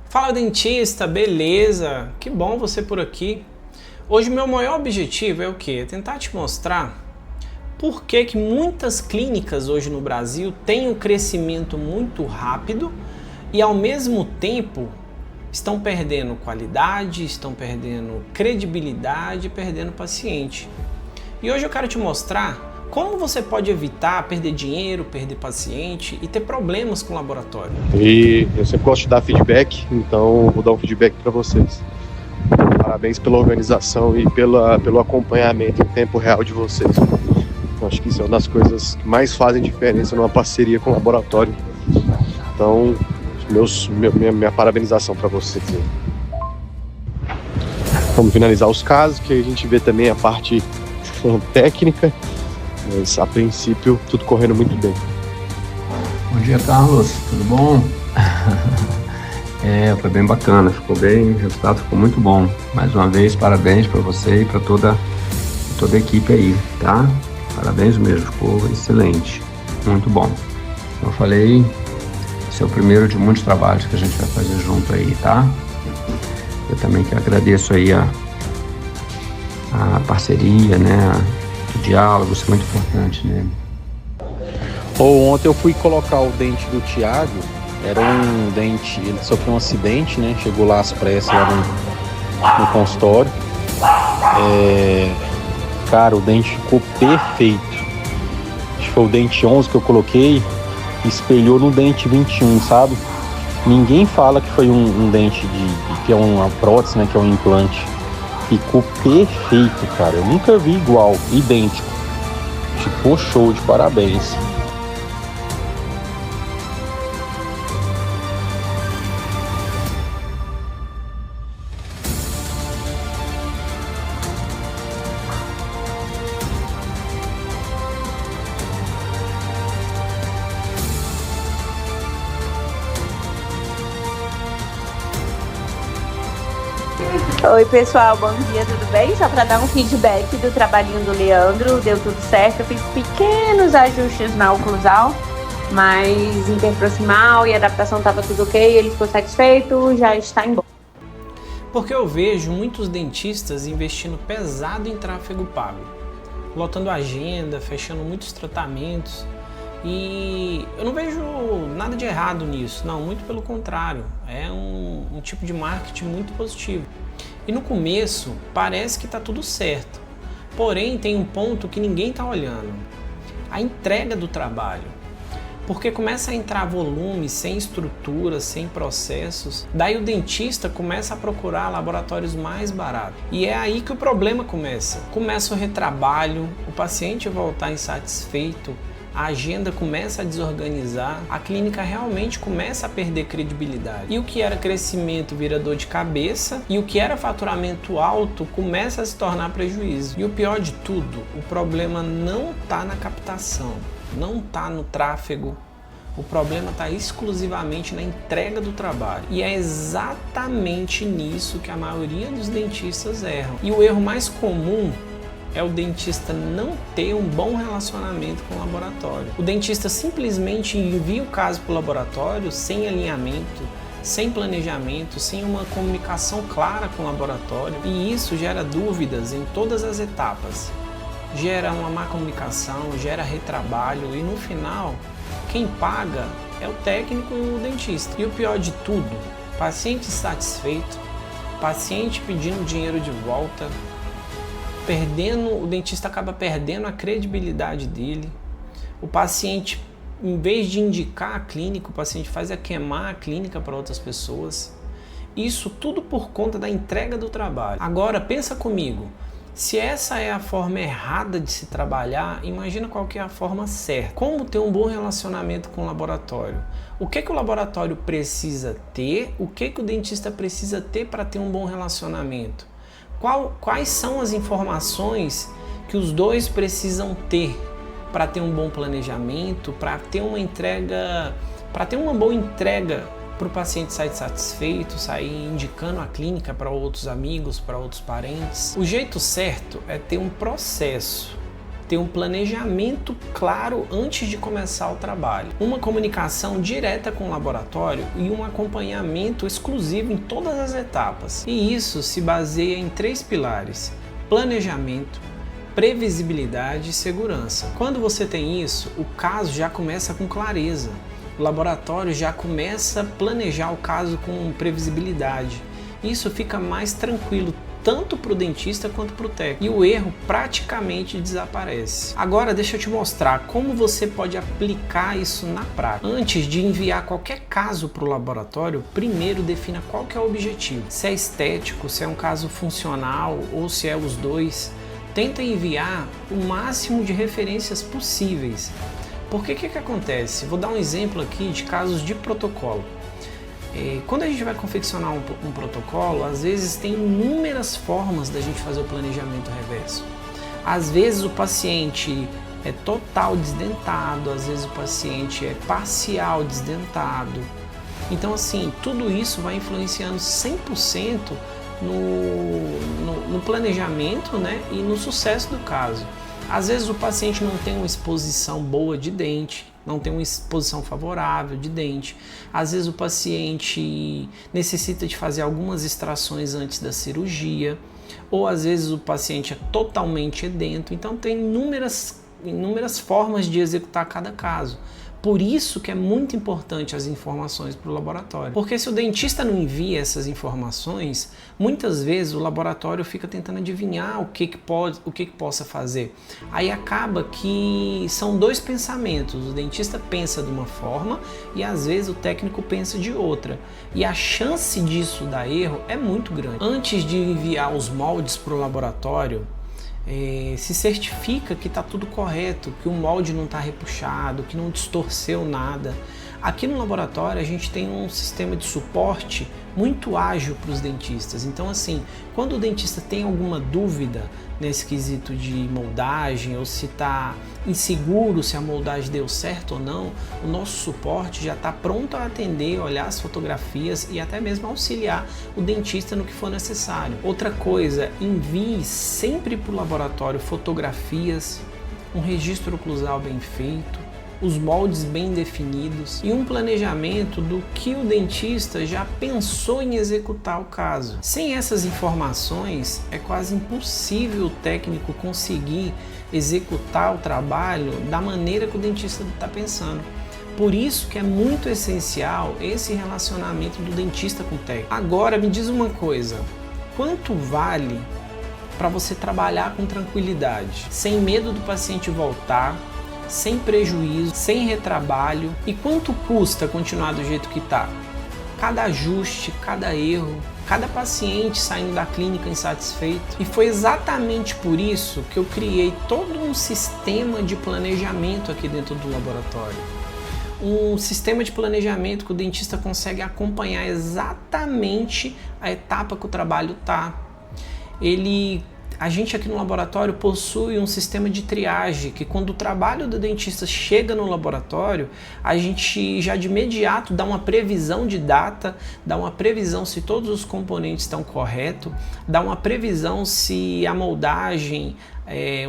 Fala dentista, beleza? Que bom você por aqui. Hoje meu maior objetivo é o quê? É tentar te mostrar por que muitas clínicas hoje no Brasil têm um crescimento muito rápido e ao mesmo tempo estão perdendo qualidade, estão perdendo credibilidade, perdendo paciente. E hoje eu quero te mostrar como você pode evitar perder dinheiro, perder paciente e ter problemas com o laboratório. E eu sempre gosto de dar feedback, então vou dar um feedback para vocês. Parabéns pela organização e pelo acompanhamento em tempo real de vocês. Eu acho que isso é uma das coisas que mais fazem diferença numa parceria com o laboratório. Então, minha parabenização para vocês. Vamos finalizar os casos, que a gente vê também a parte técnica. Mas a princípio, tudo correndo muito bem. Bom dia, Carlos. Tudo bom? Foi bem bacana, ficou bem, o resultado ficou muito bom. Mais uma vez, parabéns para você e para toda a equipe aí, tá? Parabéns mesmo, ficou excelente, muito bom. Como eu falei, esse é o primeiro de muitos trabalhos que a gente vai fazer junto aí, tá? Eu também que agradeço aí a parceria, né? O diálogo, isso é muito importante, né? Ontem eu fui colocar o dente do Thiago, era um dente, ele sofreu um acidente, né? Chegou lá às pressas, lá no consultório. Cara, o dente ficou perfeito. Acho que foi o dente 11 que eu coloquei, espelhou no dente 21, sabe? Ninguém fala que foi um dente que é uma prótese, né? Que é um implante. Ficou perfeito, cara. Eu nunca vi igual, idêntico. Ficou show, de parabéns. Oi pessoal, bom dia, tudo bem? Só para dar um feedback do trabalhinho do Leandro, deu tudo certo. Eu fiz pequenos ajustes na oclusal, mas interproximal e adaptação estava tudo ok, ele ficou satisfeito, já está embora. Porque eu vejo muitos dentistas investindo pesado em tráfego pago, lotando agenda, fechando muitos tratamentos. E eu não vejo nada de errado nisso, não, muito pelo contrário, é um tipo de marketing muito positivo. E no começo parece que está tudo certo, porém tem um ponto que ninguém está olhando, a entrega do trabalho. Porque começa a entrar volume sem estrutura, sem processos, daí o dentista começa a procurar laboratórios mais baratos. E é aí que o problema começa. Começa o retrabalho, o paciente voltar insatisfeito, a agenda começa a desorganizar, a clínica realmente começa a perder credibilidade. E o que era crescimento vira dor de cabeça e o que era faturamento alto começa a se tornar prejuízo. E o pior de tudo, o problema não está na captação, não está no tráfego, o problema está exclusivamente na entrega do trabalho. E é exatamente nisso que a maioria dos dentistas erram. E o erro mais comum é o dentista não ter um bom relacionamento com o laboratório. O dentista simplesmente envia o caso para o laboratório sem alinhamento, sem planejamento, sem uma comunicação clara com o laboratório, e isso gera dúvidas em todas as etapas. Gera uma má comunicação, gera retrabalho e no final, quem paga é o técnico e o dentista. E o pior de tudo, paciente insatisfeito, paciente pedindo dinheiro de volta, o dentista acaba perdendo a credibilidade dele. O paciente, em vez de indicar a clínica, o paciente faz queimar a clínica para outras pessoas. Isso tudo por conta da entrega do trabalho. Agora, pensa comigo, se essa é a forma errada de se trabalhar, imagina qual que é a forma certa. Como ter um bom relacionamento com o laboratório? O que o laboratório precisa ter? O que o dentista precisa ter para ter um bom relacionamento? Quais são as informações que os dois precisam ter para ter um bom planejamento, para ter uma entrega, para ter uma boa entrega para o paciente sair satisfeito, sair indicando a clínica para outros amigos, para outros parentes? O jeito certo é ter um processo ter um planejamento claro antes de começar o trabalho, uma comunicação direta com o laboratório e um acompanhamento exclusivo em todas as etapas. E isso se baseia em 3 pilares: planejamento, previsibilidade e segurança. Quando você tem isso, o caso já começa com clareza. O laboratório já começa a planejar o caso com previsibilidade. Isso fica mais tranquilo tanto para o dentista quanto para o técnico, e o erro praticamente desaparece. Agora deixa eu te mostrar como você pode aplicar isso na prática. Antes de enviar qualquer caso para o laboratório, primeiro defina qual que é o objetivo. Se é estético, se é um caso funcional ou se é os dois. Tenta enviar o máximo de referências possíveis. Porque o que acontece? Vou dar um exemplo aqui de casos de protocolo. Quando a gente vai confeccionar um protocolo, às vezes tem inúmeras formas da gente fazer o planejamento reverso. Às vezes o paciente é total desdentado, às vezes o paciente é parcial desdentado. Então assim, tudo isso vai influenciando 100% no planejamento, né, e no sucesso do caso. Às vezes o paciente não tem uma exposição boa de dente, não tem uma exposição favorável de dente. Às vezes o paciente necessita de fazer algumas extrações antes da cirurgia, ou às vezes o paciente é totalmente edento. Então tem inúmeras formas de executar cada caso. Por isso que é muito importante as informações para o laboratório. Porque se o dentista não envia essas informações, muitas vezes o laboratório fica tentando adivinhar o que possa fazer. Aí acaba que são 2 pensamentos. O dentista pensa de uma forma e às vezes o técnico pensa de outra. E a chance disso dar erro é muito grande. Antes de enviar os moldes para o laboratório, se certifica que está tudo correto, que o molde não está repuxado, que não distorceu nada. Aqui no laboratório a gente tem um sistema de suporte muito ágil para os dentistas. Então assim, quando o dentista tem alguma dúvida nesse quesito de moldagem ou se está inseguro se a moldagem deu certo ou não, o nosso suporte já está pronto a atender, olhar as fotografias e até mesmo auxiliar o dentista no que for necessário. Outra coisa, envie sempre para o laboratório fotografias, um registro oclusal bem feito, os moldes bem definidos e um planejamento do que o dentista já pensou em executar o caso. Sem essas informações, é quase impossível o técnico conseguir executar o trabalho da maneira que o dentista está pensando. Por isso que é muito essencial esse relacionamento do dentista com o técnico. Agora me diz uma coisa, quanto vale para você trabalhar com tranquilidade, sem medo do paciente voltar, sem prejuízo, sem retrabalho? E quanto custa continuar do jeito que está? Cada ajuste, cada erro, cada paciente saindo da clínica insatisfeito. E foi exatamente por isso que eu criei todo um sistema de planejamento aqui dentro do laboratório. Um sistema de planejamento que o dentista consegue acompanhar exatamente a etapa que o trabalho está. A gente aqui no laboratório possui um sistema de triagem, que quando o trabalho do dentista chega no laboratório, a gente já de imediato dá uma previsão de data, dá uma previsão se todos os componentes estão corretos, dá uma previsão se a moldagem,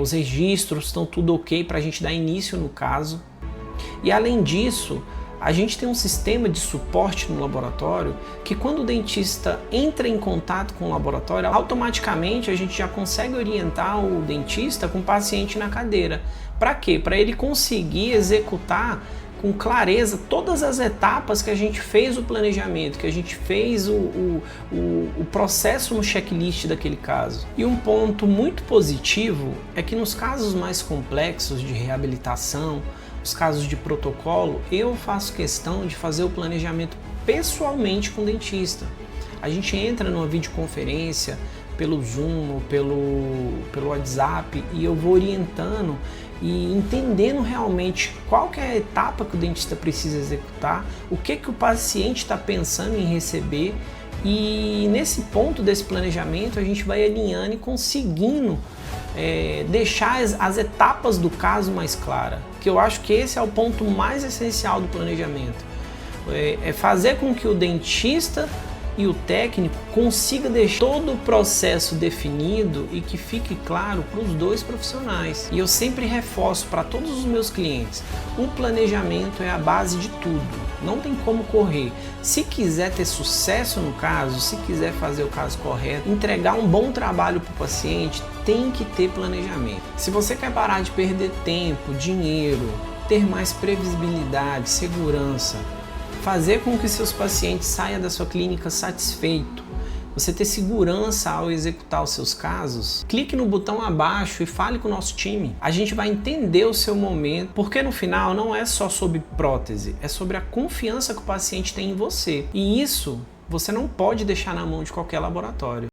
os registros estão tudo ok para a gente dar início no caso. E além disso, a gente tem um sistema de suporte no laboratório que quando o dentista entra em contato com o laboratório, automaticamente a gente já consegue orientar o dentista com o paciente na cadeira. Para quê? Para ele conseguir executar com clareza todas as etapas que a gente fez o planejamento, que a gente fez o processo no checklist daquele caso. E um ponto muito positivo é que nos casos mais complexos de reabilitação, os casos de protocolo, eu faço questão de fazer o planejamento pessoalmente com o dentista. A gente entra numa videoconferência pelo Zoom ou pelo WhatsApp e eu vou orientando e entendendo realmente qual que é a etapa que o dentista precisa executar, o que o paciente está pensando em receber, e nesse ponto desse planejamento a gente vai alinhando e conseguindo deixar as etapas do caso mais claras, que eu acho que esse é o ponto mais essencial do planejamento. É fazer com que o dentista e o técnico consiga deixar todo o processo definido e que fique claro para os dois profissionais. E eu sempre reforço para todos os meus clientes, o planejamento é a base de tudo, não tem como correr. Se quiser ter sucesso no caso, se quiser fazer o caso correto, entregar um bom trabalho para o paciente, tem que ter planejamento. Se você quer parar de perder tempo, dinheiro, ter mais previsibilidade, segurança, fazer com que seus pacientes saiam da sua clínica satisfeito, você ter segurança ao executar os seus casos, clique no botão abaixo e fale com o nosso time. A gente vai entender o seu momento, porque no final não é só sobre prótese, é sobre a confiança que o paciente tem em você. E isso você não pode deixar na mão de qualquer laboratório.